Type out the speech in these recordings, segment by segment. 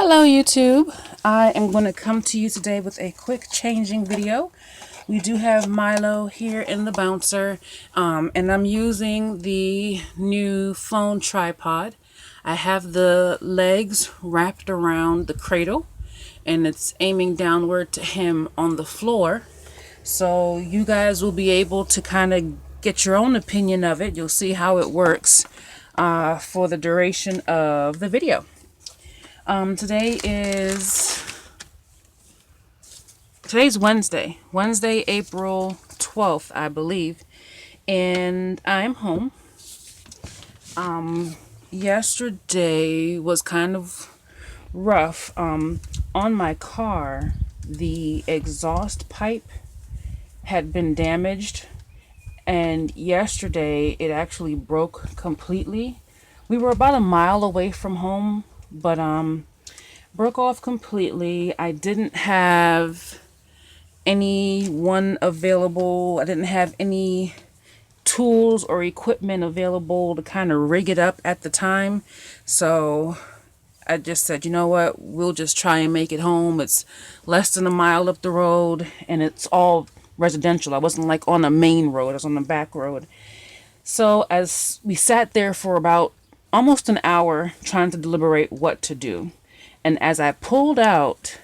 Hello YouTube. I am going to come to you today with a quick changing video. We do have Milo here in the bouncer, and I'm using the new phone tripod. I have the legs wrapped around the cradle and it's aiming downward to him on the floor. So you guys will be able to kind of get your own opinion of it. You'll see how it works for the duration of the video. Today's Wednesday, April 12th, I believe, and I'm home. Yesterday was kind of rough. On my car, the exhaust pipe had been damaged, and yesterday it actually broke completely. We were about a mile away from home, but broke off completely. I didn't have anyone available. I didn't have any tools or equipment available to kind of rig it up at the time. So I just said, you know what, we'll just try and make it home. It's less than a mile up the road and it's all residential. I wasn't like on a main road, I was on the back road. So as we sat there for about almost an hour trying to deliberate what to do. And as I pulled out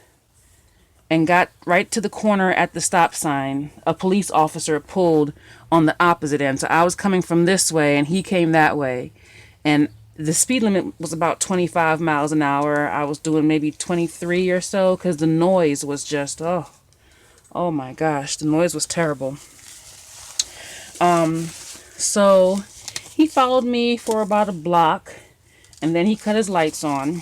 and got right to the corner at the stop sign, a police officer pulled on the opposite end. So I was coming from this way and he came that way. And the speed limit was about 25 miles an hour. I was doing maybe 23 or so because the noise was just, oh my gosh, the noise was terrible. So he followed me for about a block and then he cut his lights on.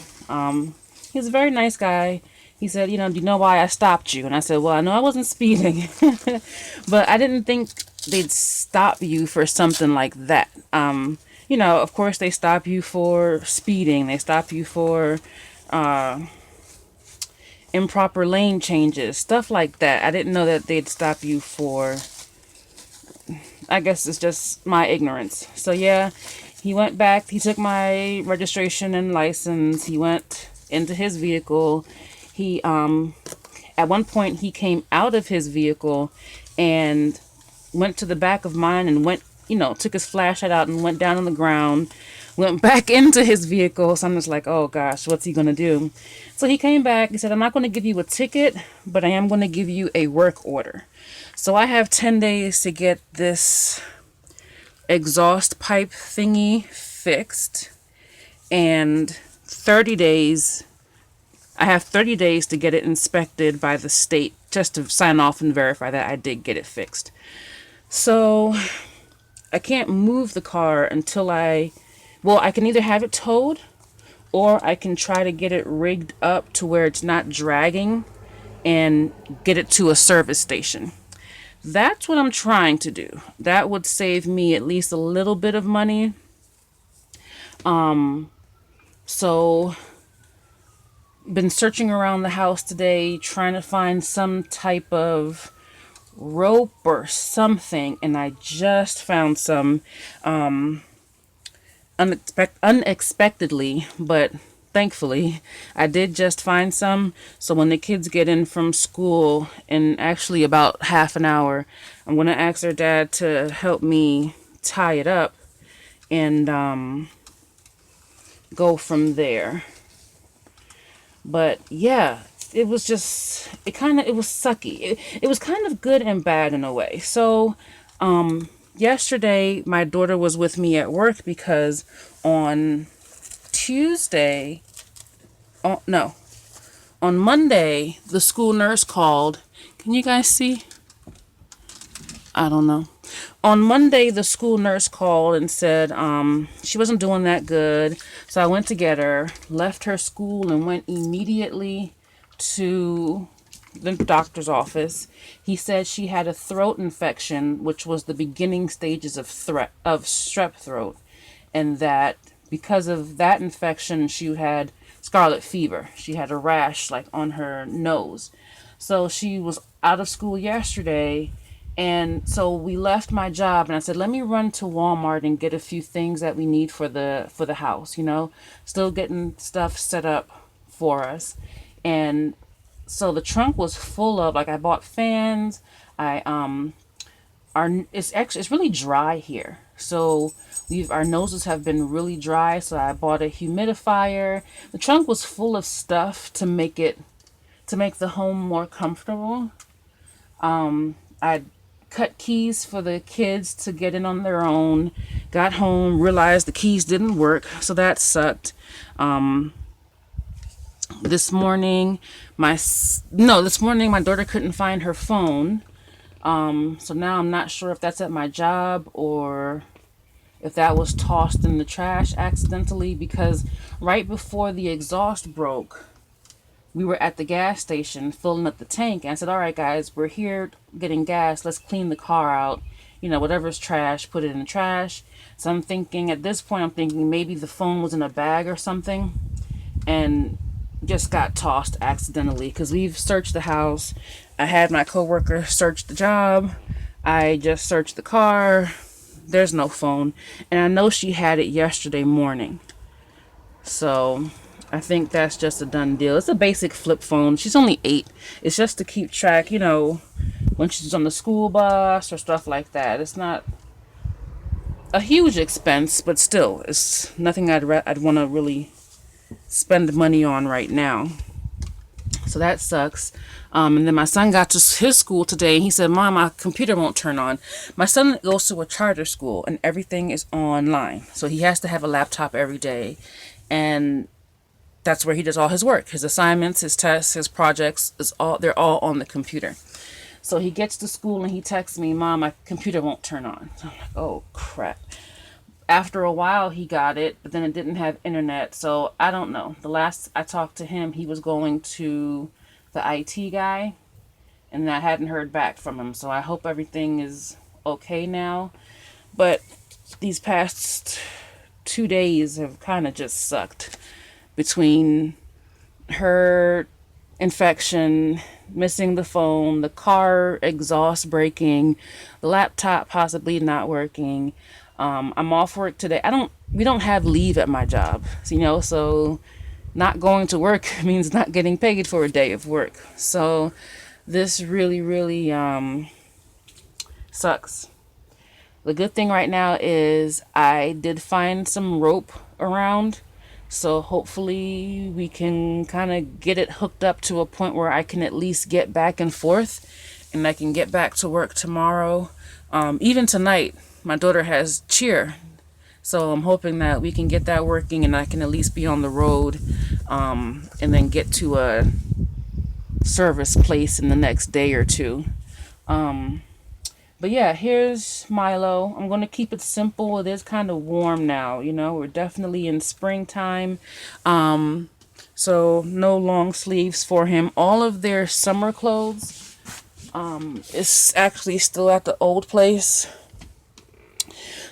He's a very nice guy. He said, do you know why I stopped you? And I said, well, I know I wasn't speeding, but I didn't think they'd stop you for something like that. Of course they stop you for speeding. They stop you for improper lane changes, stuff like that. I didn't know that they'd stop you for, I guess it's just my ignorance. So yeah, he went back, he took my registration and license, he went into his vehicle. He, at one point he came out of his vehicle and went to the back of mine and went, took his flashlight out and went down on the ground, went back into his vehicle. So I'm just like, oh gosh, what's he going to do? So he came back, he said, I'm not going to give you a ticket, but I am going to give you a work order. So I have 10 days to get this exhaust pipe thingy fixed, and 30 days, I have 30 days to get it inspected by the state just to sign off and verify that I did get it fixed. So I can't move the car until I can either have it towed or I can try to get it rigged up to where it's not dragging and get it to a service station. That's what I'm trying to do. That would save me at least a little bit of money. So been searching around the house today trying to find some type of rope or something, and I just found some unexpectedly, but thankfully I did just find some. So when the kids get in from school in actually about half an hour, I'm going to ask their dad to help me tie it up and go from there. But yeah, it was sucky. It was kind of good and bad in a way. So yesterday my daughter was with me at work because on Monday the school nurse called. Can you guys see? I don't know. On Monday, the school nurse called and said she wasn't doing that good. So I went to get her, left her school, and went immediately to the doctor's office. He said she had a throat infection, which was the beginning stages of strep throat, and that because of that infection, she had scarlet fever. She had a rash like on her nose. So she was out of school yesterday. And so we left my job and I said, let me run to Walmart and get a few things that we need for the house, still getting stuff set up for us. And so the trunk was full of, like, I bought fans. I it's really dry here. So our noses have been really dry, so I bought a humidifier. The trunk was full of stuff to make the home more comfortable. I cut keys for the kids to get in on their own. Got home, realized the keys didn't work, so that sucked. This morning, my daughter couldn't find her phone. So now I'm not sure if that's at my job or if that was tossed in the trash accidentally, because right before the exhaust broke, we were at the gas station filling up the tank, and I said, all right, guys, we're here getting gas. Let's clean the car out. Whatever's trash, put it in the trash. So at this point, I'm thinking maybe the phone was in a bag or something and just got tossed accidentally, because we've searched the house. I had my coworker search the job. I just searched the car. There's no phone. And I know she had it yesterday morning. So I think that's just a done deal. It's a basic flip phone. She's only 8. It's just to keep track, when she's on the school bus or stuff like that. It's not a huge expense, but still, it's nothing I'd want to really spend money on right now. So that sucks. And then my son got to his school today, and he said, Mom, my computer won't turn on. My son goes to a charter school, and everything is online. So he has to have a laptop every day. And that's where he does all his work. His assignments, his tests, his projects, they're all on the computer. So he gets to school, and he texts me, Mom, my computer won't turn on. So I'm like, oh, crap. After a while, he got it, but then it didn't have internet. So I don't know. The last I talked to him, he was going to the IT guy, and I hadn't heard back from him. So I hope everything is okay now. But these past 2 days have kind of just sucked, between her infection, missing the phone, the car exhaust breaking, the laptop possibly not working. I'm off work today. We don't have leave at my job, so not going to work means not getting paid for a day of work. So this really, really sucks. The good thing right now is I did find some rope around, so hopefully we can kind of get it hooked up to a point where I can at least get back and forth, and I can get back to work tomorrow. Even tonight, my daughter has cheer, so I'm hoping that we can get that working, and I can at least be on the road, and then get to a service place in the next day or two. But yeah, here's Milo. I'm going to keep it simple. It is kind of warm now, We're definitely in springtime. So no long sleeves for him. All of their summer clothes is actually still at the old place.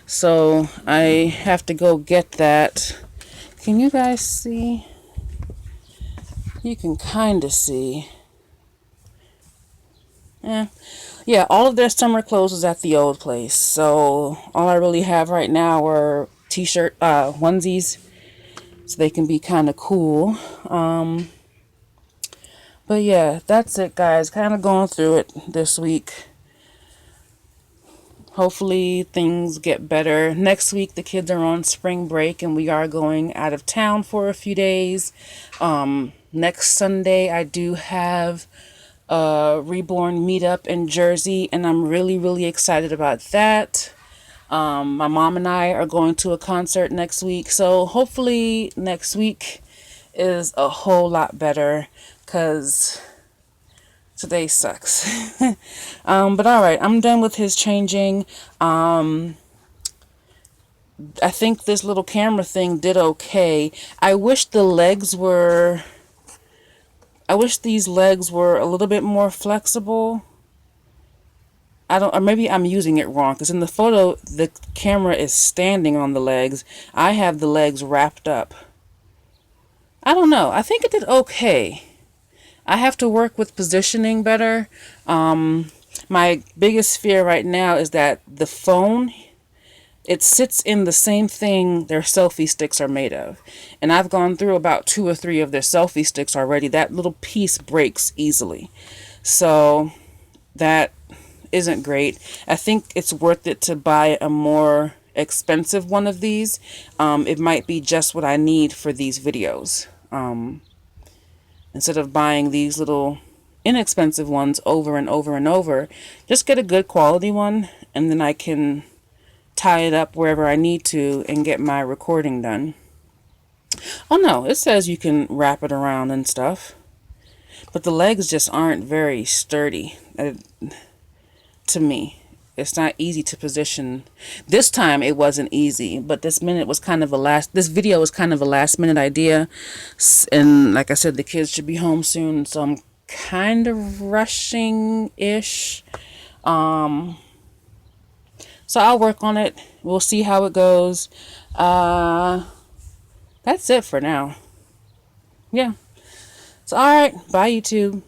So I have to go get that. Can you guys see? You can kind of see. Yeah, all of their summer clothes is at the old place. So all I really have right now are t-shirt onesies, so they can be kind of cool. But yeah, that's it, guys. Kind of going through it this week. Hopefully things get better. Next week the kids are on spring break, and we are going out of town for a few days. Next Sunday I do have Reborn meetup in Jersey, and I'm really, really excited about that. My mom and I are going to a concert next week, so hopefully next week is a whole lot better, because today sucks. But all right, I'm done with his changing. I think this little camera thing did okay. I wish these legs were a little bit more flexible. Or maybe I'm using it wrong, because in the photo, the camera is standing on the legs. I have the legs wrapped up. I don't know. I think it did okay. I have to work with positioning better. My biggest fear right now is that the phone It sits in the same thing their selfie sticks are made of. And I've gone through about 2 or 3 of their selfie sticks already. That little piece breaks easily. So that isn't great. I think it's worth it to buy a more expensive one of these. It might be just what I need for these videos. Instead of buying these little inexpensive ones over and over and over, just get a good quality one, and then I can tie it up wherever I need to and get my recording done. Oh no, it says you can wrap it around and stuff, but the legs just aren't very sturdy to me. It's not easy to position. This time it wasn't easy, but this video was kind of a last minute idea. And like I said, the kids should be home soon, so I'm kind of rushing ish. So I'll work on it. We'll see how it goes. That's it for now. Yeah. So, all right. Bye, YouTube.